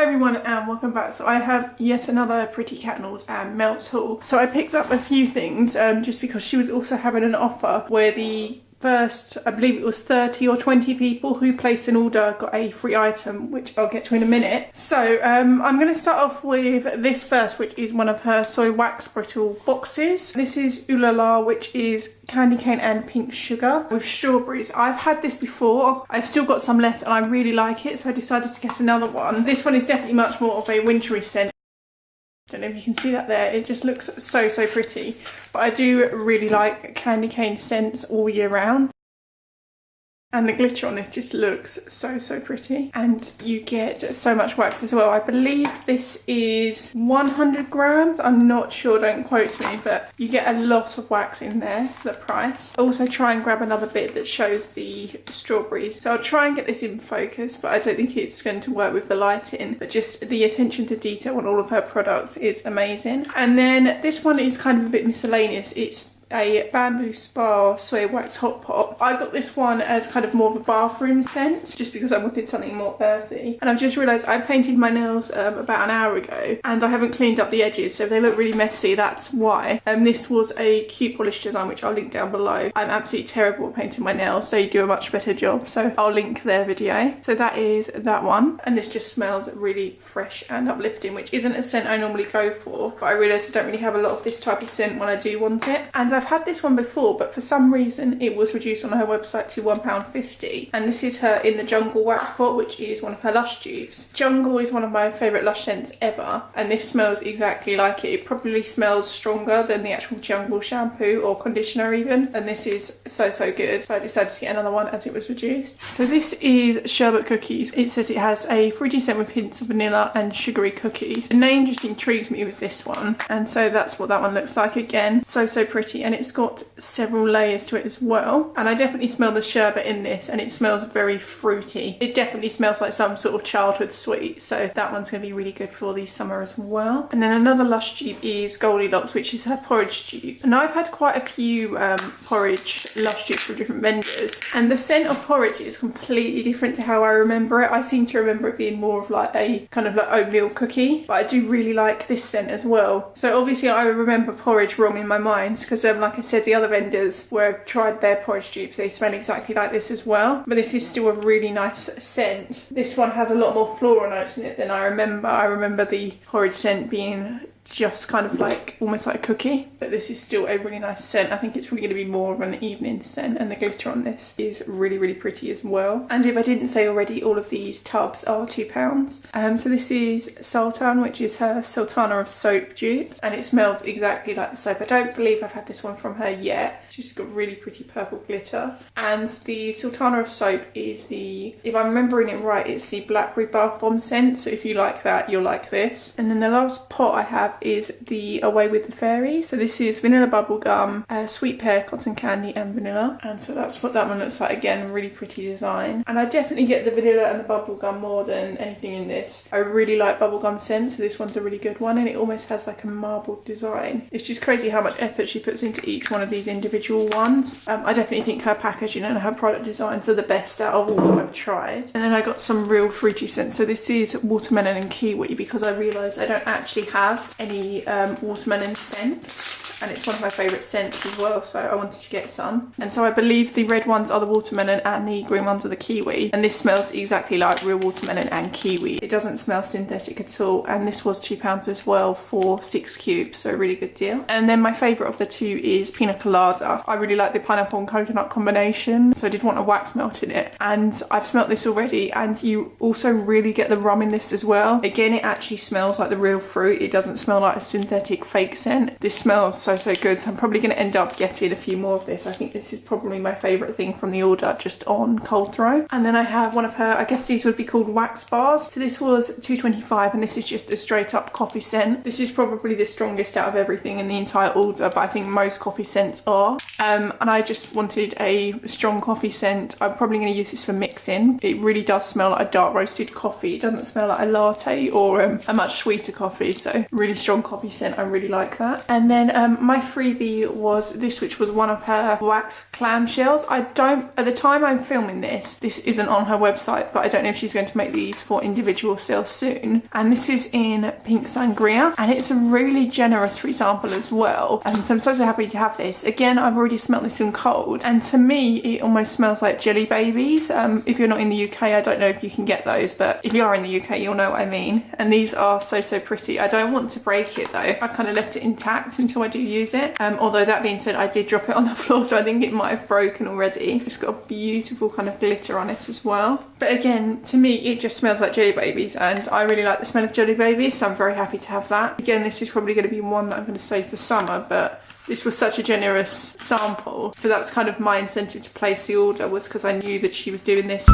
everyone and welcome back. So I have yet another Pretty Candles and Melts haul. So I picked up a few things just because she was also having an offer where the first, I believe it was 30 or 20 people who placed an order got a free item, which I'll get to in a minute. So I'm going to start off with this first, which is one of her soy wax brittle boxes. This is Ooh La La, which is candy cane and pink sugar with strawberries. I've had this before. I've still got some left and I really like it, so I decided to get another one. This one is definitely much more of a wintry scent. Don't know if you can see that there, it just looks so pretty, but I do really like candy cane scents all year round. And the glitter on this just looks so pretty. And you get so much wax as well. I believe this is 100 grams. I'm not sure, don't quote me, but you get a lot of wax in there for the price. Also try and grab another bit that shows the strawberries. So I'll try and get this in focus, but I don't think it's going to work with the lighting. But just the attention to detail on all of her products is amazing. And then this one is kind of a bit miscellaneous. It's a bamboo spa soy wax hot pot. I got this one as kind of more of a bathroom scent just because I wanted something more earthy, and I've just realised I painted my nails about an hour ago and I haven't cleaned up the edges, so if they look really messy, that's why. This was a CutePolish design, which I'll link down below. I'm absolutely terrible at painting my nails, so you do a much better job, so I'll link their video. So that is that one, and this just smells really fresh and uplifting, which isn't a scent I normally go for, but I realised I don't really have a lot of this type of scent when I do want it. And I've had this one before, but for some reason it was reduced on her website to £1.50, and this is her In the Jungle wax pot, which is one of her Lush dupes. Jungle is one of my favourite Lush scents ever, and this smells exactly like it. It probably smells stronger than the actual Jungle shampoo or conditioner even, and this is so good, so I decided to get another one as it was reduced. So this is sherbet cookies. It says it has a fruity scent with hints of vanilla and sugary cookies. The name just intrigues me with this one, and so that's what that one looks like. Again, so pretty, and it's got several layers to it as well. And I definitely smell the sherbet in this, and it smells very fruity. It definitely smells like some sort of childhood sweet, so that one's going to be really good for the summer as well. And then another Lush dupe is Goldilocks, which is her porridge dupe. And I've had quite a few porridge Lush dupes from different vendors, and the scent of porridge is completely different to how I remember it. I seem to remember it being more of like a kind of like oatmeal cookie, but I do really like this scent as well. So obviously I remember porridge wrong in my mind, because like I said, the other vendors where I've tried their porridge dupes, they smell exactly like this as well, but this is still a really nice scent. This one has a lot more floral notes in it than I remember. I remember the porridge scent being just kind of like almost like a cookie, but this is still a really nice scent. I think it's probably going to be more of an evening scent, and the glitter on this is really pretty as well. And if I didn't say already, all of these tubs are £2. So this is Sultan, which is her Sultana of Soap dupe, and it smells exactly like the soap. I don't believe I've had this one from her yet. She's got really pretty purple glitter, and the Sultana of Soap is the, if I'm remembering it right, it's the blackberry bath bomb scent, so if you like that, you'll like this. And then the last pot I have is the Away with the Fairies. So this is vanilla bubblegum, sweet pear, cotton candy and vanilla, and so that's what that one looks like. Again, really pretty design, and I definitely get the vanilla and the bubblegum more than anything in this. I really like bubblegum scent, so this one's a really good one, and it almost has like a marble design. It's just crazy how much effort she puts into each one of these individual ones. I definitely think her packaging and her product designs are the best out of all that I've tried. And then I got some real fruity scents. So this is watermelon and kiwi, because I realised I don't actually have any watermelon scents, and it's one of my favourite scents as well, so I wanted to get some. And so I believe the red ones are the watermelon and the green ones are the kiwi, and this smells exactly like real watermelon and kiwi. It doesn't smell synthetic at all, and this was £2 as well for 6 cubes, so a really good deal. And then my favourite of the two is pina colada. I really like the pineapple and coconut combination, so I did want a wax melt in it, and I've smelt this already, and you also really get the rum in this as well. Again, it actually smells like the real fruit. It doesn't smell like a synthetic fake scent. This smells so good, so I'm probably going to end up getting a few more of this. I think this is probably my favourite thing from the order, just on cold throw. And then I have one of her, I guess these would be called wax bars. So this was £2.25, and this is just a straight up coffee scent. This is probably the strongest out of everything in the entire order, but I think most coffee scents are. And I just wanted a strong coffee scent. I'm probably going to use this for mixing. It really does smell like a dark roasted coffee. It doesn't smell like a latte or a much sweeter coffee, so really strong coffee scent. I really like that. And then My freebie was this, which was one of her wax clamshells. At the time I'm filming this isn't on her website, but I don't know if she's going to make these for individual sales soon. And this is in Pink Sangria, and it's a really generous free sample as well. So I'm so happy to have this. Again, I've already smelt this in cold, and to me it almost smells like jelly babies. If you're not in the UK, I don't know if you can get those, but if you are in the UK, you'll know what I mean. And these are so pretty. I don't want to break it though. I've kind of left it intact until I do use it. Although that being said, I did drop it on the floor, so I think it might have broken already. It's got a beautiful kind of glitter on it as well. But again, to me, it just smells like jelly babies, and I really like the smell of jelly babies, so I'm very happy to have that. Again, this is probably going to be one that I'm going to save for summer, but this was such a generous sample, so that was kind of my incentive to place the order, was because I knew that she was doing this.